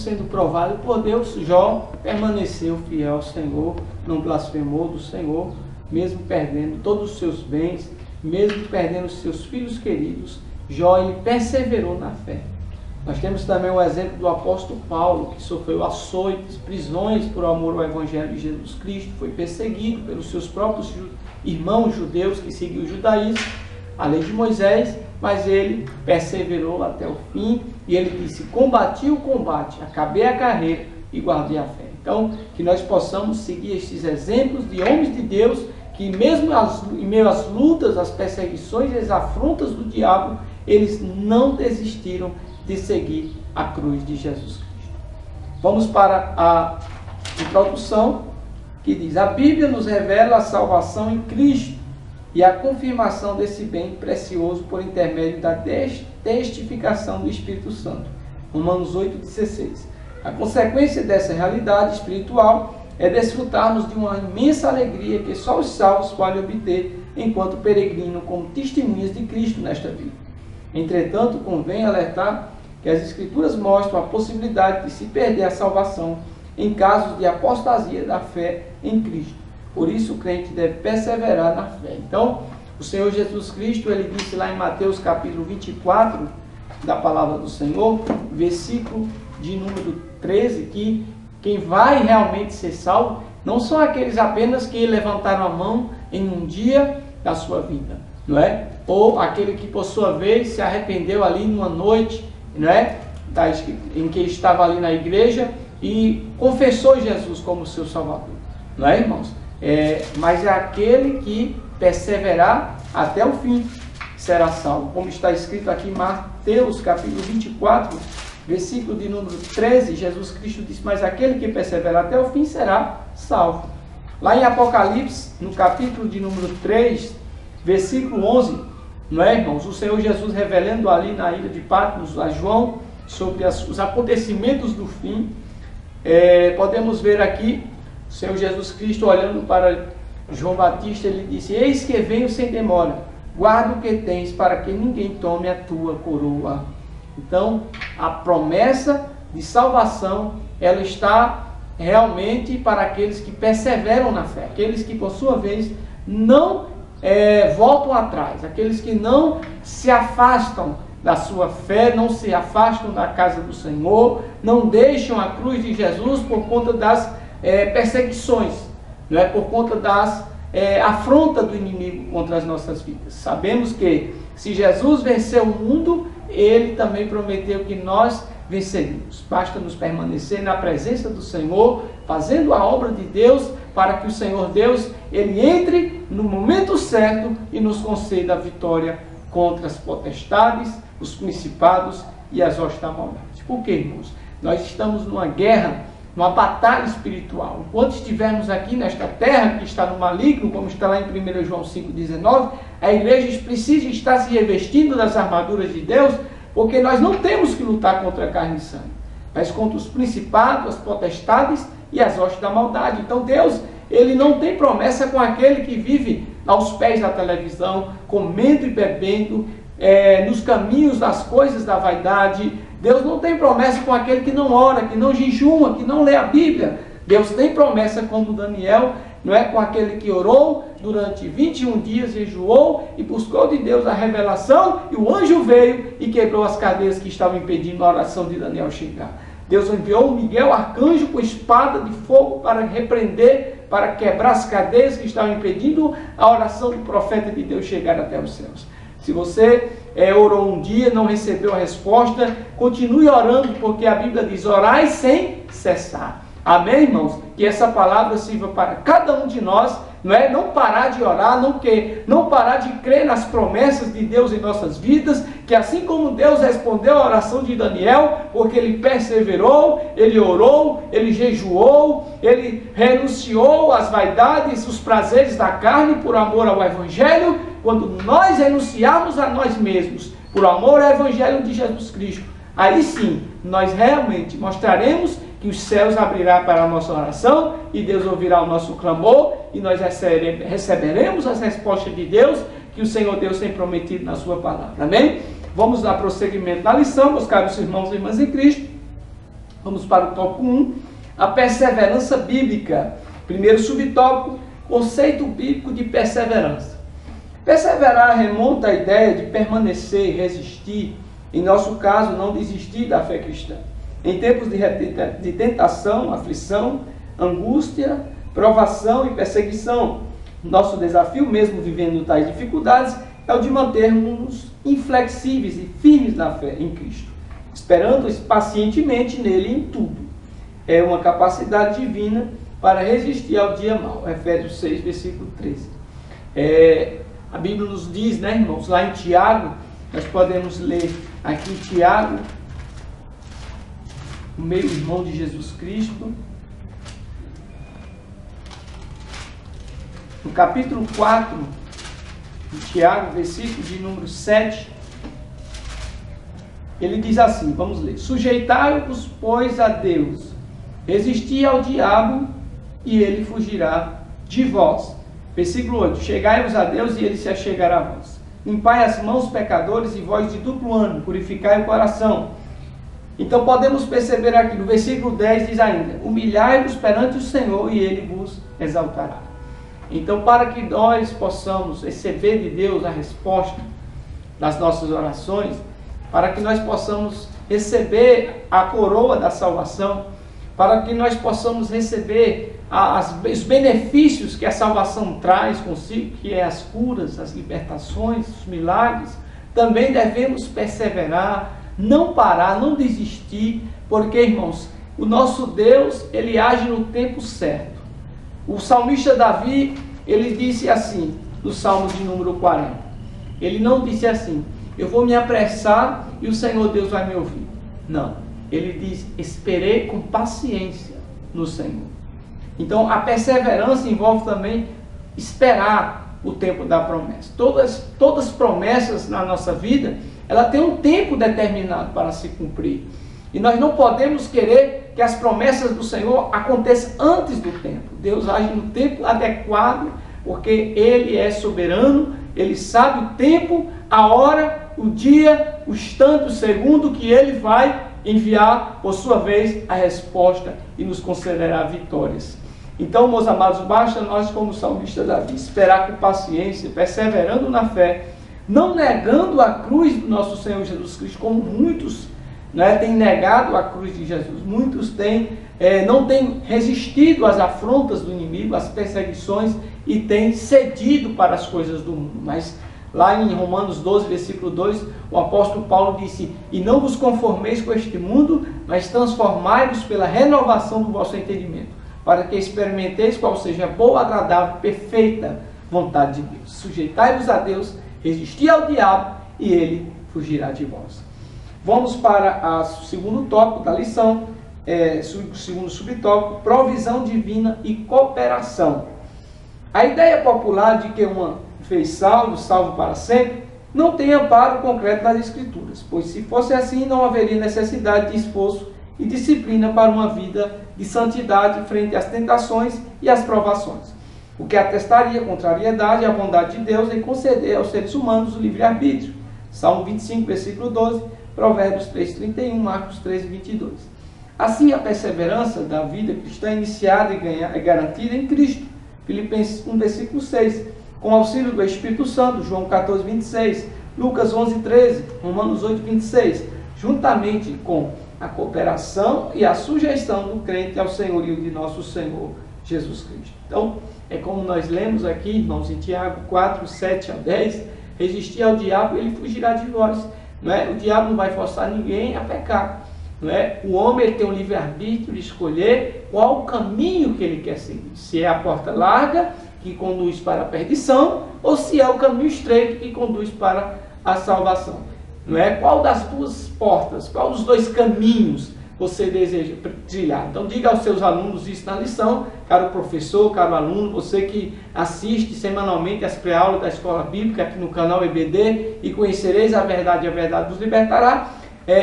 sendo provado por Deus, Jó permaneceu fiel ao Senhor, não blasfemou do Senhor, mesmo perdendo todos os seus bens, mesmo perdendo os seus filhos queridos, Jó ele perseverou na fé. Nós temos também o exemplo do apóstolo Paulo, que sofreu açoites, prisões por amor ao Evangelho de Jesus Cristo, foi perseguido pelos seus próprios irmãos judeus que seguiam o judaísmo, a lei de Moisés, mas ele perseverou até o fim e ele disse: combati o combate, acabei a carreira e guardei a fé. Então, que nós possamos seguir estes exemplos de homens de Deus que mesmo em meio às lutas, às perseguições e às afrontas do diabo, eles não desistiram de seguir a cruz de Jesus Cristo. Vamos para a introdução, que diz: a Bíblia nos revela a salvação em Cristo e a confirmação desse bem precioso por intermédio da testificação do Espírito Santo. Romanos 8,16. A consequência dessa realidade espiritual é desfrutarmos de uma imensa alegria que só os salvos podem obter enquanto peregrinam como testemunhas de Cristo nesta vida. Entretanto, convém alertar que as Escrituras mostram a possibilidade de se perder a salvação em casos de apostasia da fé em Cristo. Por isso, o crente deve perseverar na fé. Então, o Senhor Jesus Cristo, ele disse lá em Mateus capítulo 24, da palavra do Senhor, versículo de número 13, que quem vai realmente ser salvo não são aqueles apenas que levantaram a mão em um dia da sua vida, não é? Ou aquele que, por sua vez, se arrependeu ali numa noite, não é? Em que estava ali na igreja e confessou Jesus como seu Salvador, não é, irmãos? Mas é aquele que perseverar até o fim será salvo, como está escrito aqui em Mateus capítulo 24, versículo de número 13, Jesus Cristo disse: mas aquele que perseverar até o fim será salvo. Lá em Apocalipse, no capítulo de número 3, versículo 11, não é, irmãos? O Senhor Jesus revelando ali na ilha de Patmos a João sobre os acontecimentos do fim. Podemos ver aqui o Senhor Jesus Cristo olhando para João Batista, ele disse: eis que venho sem demora, guarda o que tens para que ninguém tome a tua coroa. Então, a promessa de salvação, ela está realmente para aqueles que perseveram na fé, aqueles que, por sua vez, não voltam atrás, aqueles que não se afastam da sua fé, não se afastam da casa do Senhor, não deixam a cruz de Jesus por conta das perseguições, não é? Por conta das afrontas do inimigo contra as nossas vidas. Sabemos que se Jesus venceu o mundo, ele também prometeu que nós venceríamos. Basta nos permanecer na presença do Senhor, fazendo a obra de Deus, para que o Senhor Deus, ele entre no momento certo e nos conceda a vitória contra as potestades, os principados e as hostes da maldade. Por quê, irmãos? Nós estamos numa guerra, numa batalha espiritual. Enquanto estivermos aqui nesta terra que está no maligno, como está lá em 1 João 5,19, a igreja precisa estar se revestindo das armaduras de Deus, porque nós não temos que lutar contra a carne e sangue, mas contra os principados, as potestades e as hostes da maldade. Então Deus, ele não tem promessa com aquele que vive aos pés da televisão, comendo e bebendo, nos caminhos das coisas da vaidade. Deus não tem promessa com aquele que não ora, que não jejuma, que não lê a Bíblia. Deus tem promessa como Daniel, não é? Com aquele que orou durante 21 dias, jejuou e buscou de Deus a revelação, e o anjo veio e quebrou as cadeias que estavam impedindo a oração de Daniel chegar. Deus enviou Miguel, arcanjo, com espada de fogo para repreender, para quebrar as cadeias que estavam impedindo a oração do profeta de Deus chegar até os céus. Se você orou um dia, não recebeu a resposta, continue orando, porque a Bíblia diz: orai sem cessar. Amém, irmãos? Que essa palavra sirva para cada um de nós, não é? Não parar de orar, não parar de crer nas promessas de Deus em nossas vidas, que assim como Deus respondeu a oração de Daniel, porque ele perseverou, ele orou, ele jejuou, ele renunciou às vaidades, os prazeres da carne por amor ao Evangelho. Quando nós renunciarmos a nós mesmos por amor ao Evangelho de Jesus Cristo, aí sim, nós realmente mostraremos que os céus abrirão para a nossa oração e Deus ouvirá o nosso clamor e nós receberemos as respostas de Deus que o Senhor Deus tem prometido na sua palavra. Amém? Vamos dar prosseguimento na lição, meus caros irmãos e irmãs em Cristo. Vamos para o tópico 1, a perseverança bíblica. Primeiro subtópico, conceito bíblico de perseverança. Perseverar remonta à ideia de permanecer, resistir, em nosso caso, não desistir da fé cristã. Em tempos de tentação, aflição, angústia, provação e perseguição, nosso desafio, mesmo vivendo tais dificuldades, é o de mantermos inflexíveis e firmes na fé em Cristo, esperando pacientemente nele em tudo. É uma capacidade divina para resistir ao dia mau. Efésios 6, versículo 13. A Bíblia nos diz, né, irmãos, lá em Tiago, nós podemos ler aqui Tiago, o meio-irmão de Jesus Cristo, no capítulo 4 de Tiago, versículo de número 7, ele diz assim, vamos ler: sujeitai-vos, pois, a Deus, resisti ao diabo, e ele fugirá de vós. Versículo 8, chegai-vos a Deus, e ele se achegará a vós. Limpai as mãos, pecadores, e vós de duplo ânimo, purificai o coração. Então podemos perceber aqui, no versículo 10 diz ainda, humilhai-vos perante o Senhor, e ele vos exaltará. Então, para que nós possamos receber de Deus a resposta das nossas orações, para que nós possamos receber a coroa da salvação, para que nós possamos receber os benefícios que a salvação traz consigo, que é as curas, as libertações, os milagres, também devemos perseverar, não parar, não desistir, porque, irmãos, o nosso Deus, ele age no tempo certo. O salmista Davi, ele disse assim, no Salmo de número 40, ele não disse assim, eu vou me apressar e o Senhor Deus vai me ouvir. Não, ele diz, esperei com paciência no Senhor. Então, a perseverança envolve também esperar o tempo da promessa. Todas as promessas na nossa vida, ela tem um tempo determinado para se cumprir. E nós não podemos querer que as promessas do Senhor aconteçam antes do tempo. Deus age no tempo adequado, porque Ele é soberano, Ele sabe o tempo, a hora, o dia, o instante, o segundo que Ele vai enviar, por sua vez, a resposta e nos concederá vitórias. Então, meus amados, basta nós, como salmista Davi, esperar com paciência, perseverando na fé, não negando a cruz do nosso Senhor Jesus Cristo, como muitos têm negado a cruz de Jesus. Muitos não têm resistido às afrontas do inimigo, às perseguições, e têm cedido para as coisas do mundo. Mas lá em Romanos 12, versículo 2, o apóstolo Paulo disse, e não vos conformeis com este mundo, mas transformai-vos pela renovação do vosso entendimento, para que experimenteis qual seja a boa, agradável, perfeita vontade de Deus. Sujeitai-vos a Deus, resisti ao diabo, e ele fugirá de vós. Vamos para o segundo tópico da lição, o segundo subtópico, provisão divina e cooperação. A ideia popular de que uma vez salvo para sempre, não tem amparo concreto nas Escrituras, pois se fosse assim, não haveria necessidade de esforço e disciplina para uma vida de santidade frente às tentações e às provações, o que atestaria a contrariedade à bondade de Deus em conceder aos seres humanos o livre-arbítrio. Salmo 25, versículo 12, Provérbios 3:31, Marcos 13:22. Assim, a perseverança da vida cristã iniciada e garantida em Cristo. Filipenses 1, versículo 6, com auxílio do Espírito Santo, João 14:26, Lucas 11:13, Romanos 8:26, juntamente com a cooperação e a sujeição do crente ao senhorio de nosso Senhor Jesus Cristo. Então, é como nós lemos aqui, irmãos, em Tiago 4, 7 a 10, resistir ao diabo, ele fugirá de vós. Não é? O diabo não vai forçar ninguém a pecar. Não é? O homem ele tem um livre-arbítrio de escolher qual o caminho que ele quer seguir. Se é a porta larga, que conduz para a perdição, ou se é o caminho estreito, que conduz para a salvação. Não é? Qual das duas portas, qual dos dois caminhos você deseja trilhar? Então diga aos seus alunos isso na lição, caro professor, caro aluno, você que assiste semanalmente as pré-aulas da Escola Bíblica aqui no canal EBD, e conhecereis a verdade vos libertará.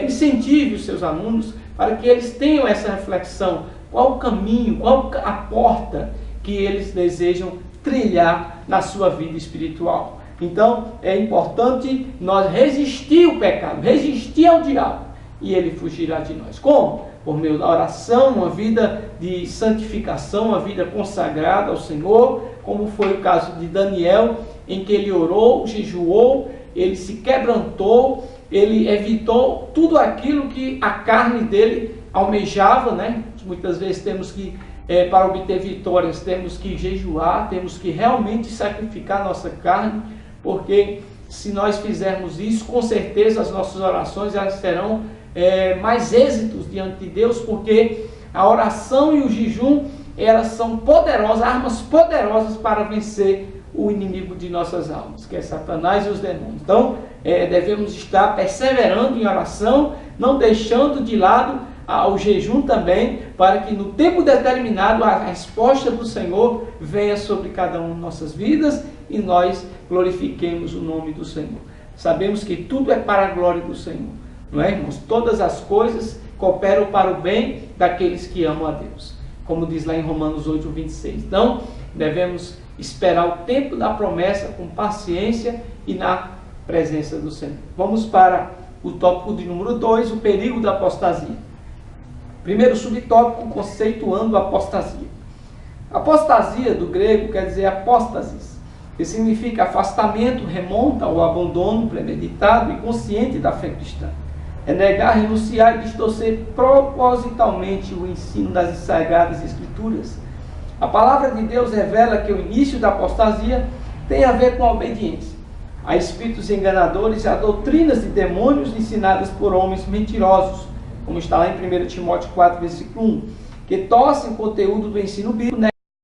Incentive os seus alunos para que eles tenham essa reflexão, qual o caminho, qual a porta que eles desejam trilhar na sua vida espiritual. Então é importante nós resistir ao pecado, resistir ao diabo, e ele fugirá de nós. Como? por meio da oração, uma vida de santificação, uma vida consagrada ao Senhor, como foi o caso de Daniel, em que ele orou, jejuou, ele se quebrantou, ele evitou tudo aquilo que a carne dele almejava, né? Muitas vezes temos que, para obter vitórias, temos que jejuar, temos que realmente sacrificar nossa carne, porque se nós fizermos isso, com certeza as nossas orações elas terão mais êxitos diante de Deus, porque a oração e o jejum, elas são poderosas, armas poderosas para vencer o inimigo de nossas almas, que é Satanás e os demônios. Então, devemos estar perseverando em oração, não deixando de lado o jejum também, para que no tempo determinado a resposta do Senhor venha sobre cada uma de nossas vidas e nós glorifiquemos o nome do Senhor. Sabemos que tudo é para a glória do Senhor, não é, irmãos? Todas as coisas cooperam para o bem daqueles que amam a Deus, como diz lá em Romanos 8, 26. Então, devemos esperar o tempo da promessa com paciência e na presença do Senhor. Vamos para o tópico de número 2, o perigo da apostasia. Primeiro subtópico, conceituando a apostasia. Apostasia, do grego, quer dizer apóstasis, que significa afastamento, remonta ao abandono premeditado e consciente da fé cristã. É negar, renunciar e distorcer propositalmente o ensino das sagradas escrituras. A palavra de Deus revela que o início da apostasia tem a ver com a obediência a espíritos enganadores e a doutrinas de demônios ensinadas por homens mentirosos, como está lá em 1 Timóteo 4, versículo 1, que torcem o conteúdo do ensino bíblico,